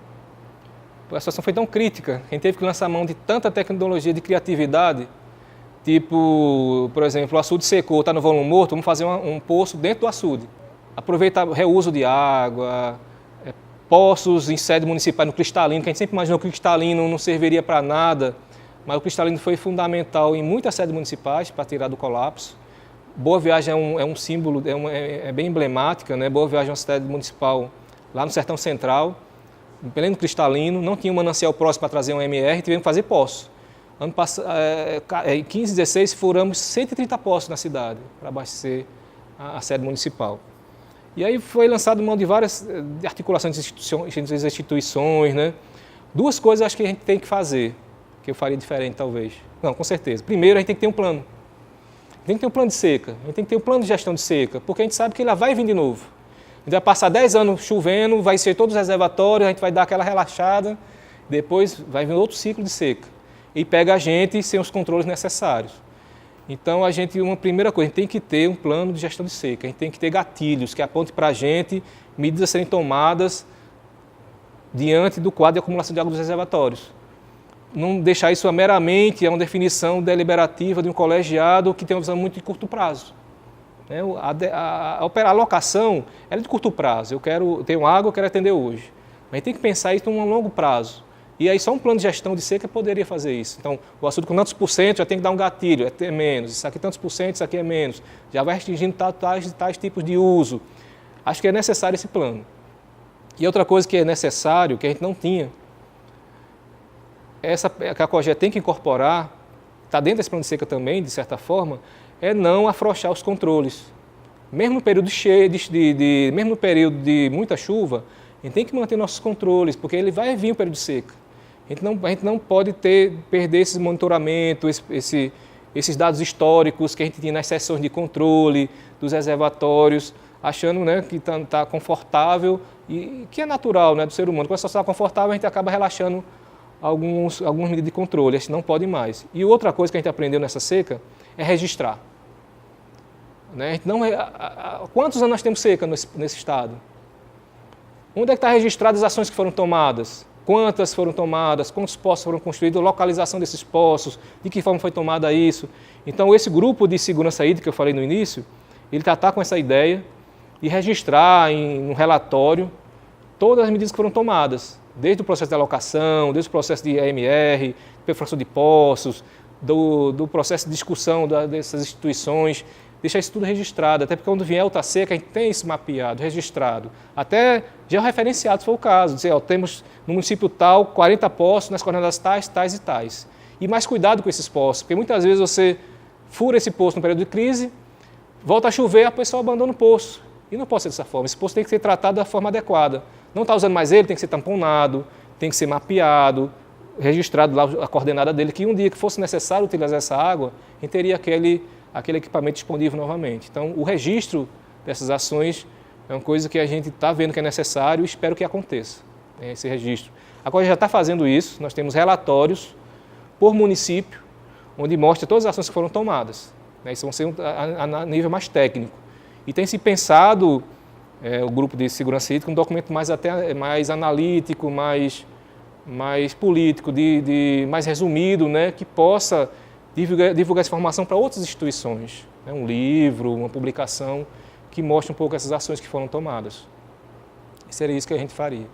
[SPEAKER 1] A situação foi tão crítica, a gente teve que lançar mão de tanta tecnologia de criatividade, tipo, por exemplo, o açude secou, está no volume morto, vamos fazer um poço dentro do açude. Aproveitar o reuso de água, poços em sede municipal no cristalino, que a gente sempre imaginou que o cristalino não serviria para nada, mas o cristalino foi fundamental em muitas sedes municipais para tirar do colapso. Boa Viagem é um símbolo, é bem emblemática, né? Boa Viagem é uma cidade municipal lá no Sertão Central, em pleno cristalino, não tinha um manancial próximo para trazer um MR, tivemos que fazer poço. Ano passado, em 15, 16, furamos 130 poços na cidade para abastecer a sede municipal. E aí foi lançado mão de várias articulações de instituições, né? Duas coisas acho que a gente tem que fazer, que eu faria diferente talvez. Não, com certeza. Primeiro, a gente tem que ter um plano. Tem que ter um plano de seca, a gente tem que ter um plano de gestão de seca, porque a gente sabe que ela vai vir de novo. A gente vai passar 10 anos chovendo, vai ser todos os reservatórios, a gente vai dar aquela relaxada, depois vai vir outro ciclo de seca. E pega a gente sem os controles necessários. Então, uma primeira coisa, a gente tem que ter um plano de gestão de seca, a gente tem que ter gatilhos que apontem para a gente medidas a serem tomadas diante do quadro de acumulação de água dos reservatórios. Não deixar isso meramente a uma definição deliberativa de um colegiado que tem uma visão muito de curto prazo. A alocação é de curto prazo, eu tenho água, eu quero atender hoje. Mas a gente tem que pensar isso em um longo prazo. E aí só um plano de gestão de seca poderia fazer isso. Então, o açude com tantos por cento já tem que dar um gatilho, é ter menos. Isso aqui tantos por cento, isso aqui é menos. Já vai restringindo tais tipos de uso. Acho que é necessário esse plano. E outra coisa que é necessário, que a gente não tinha, que a COGE tem que incorporar, está dentro desse plano de seca também, de certa forma, é não afrouxar os controles. Mesmo no período mesmo no período de muita chuva, a gente tem que manter nossos controles, porque ele vai vir o período de seca. A gente não pode perder esse monitoramento, esses dados históricos que a gente tinha nas sessões de controle dos reservatórios, achando, né, que está confortável, e que é natural, né, do ser humano. Quando a situação está confortável, a gente acaba relaxando algumas medidas de controle, a gente não pode mais. E outra coisa que a gente aprendeu nessa seca é registrar. Né? A gente não, quantos anos nós temos seca nesse estado? Onde é que está registrado as ações que foram tomadas? Quantas foram tomadas? Quantos poços foram construídos? Localização desses poços? De que forma foi tomada isso? Então, esse grupo de segurança hídrica que eu falei no início, ele está com essa ideia de registrar em um relatório todas as medidas que foram tomadas, desde o processo de alocação, desde o processo de EMR, perfuração de poços, do processo de discussão dessas instituições, deixar isso tudo registrado, até porque quando vier outra seca, a gente tem isso mapeado, registrado, até georreferenciado, se for o caso, dizer, ó, temos no município tal 40 poços nas coordenadas tais, tais e tais. E mais cuidado com esses poços, porque muitas vezes você fura esse poço no período de crise, volta a chover, a pessoa abandona o poço. E não pode ser dessa forma, esse poço tem que ser tratado da forma adequada. Não está usando mais ele, tem que ser tamponado, tem que ser mapeado, registrado lá a coordenada dele, que um dia que fosse necessário utilizar essa água, a gente teria aquele equipamento disponível novamente. Então, o registro dessas ações é uma coisa que a gente está vendo que é necessário e espero que aconteça, né, esse registro. Agora já está fazendo isso, nós temos relatórios por município, onde mostra todas as ações que foram tomadas. Né, isso vão ser a nível mais técnico. E tem se pensado, o grupo de segurança hídrica, um documento mais analítico, mais político, mais resumido, né, que possa divulgar essa informação para outras instituições, né? Um livro, uma publicação que mostre um pouco essas ações que foram tomadas. E seria isso que a gente faria.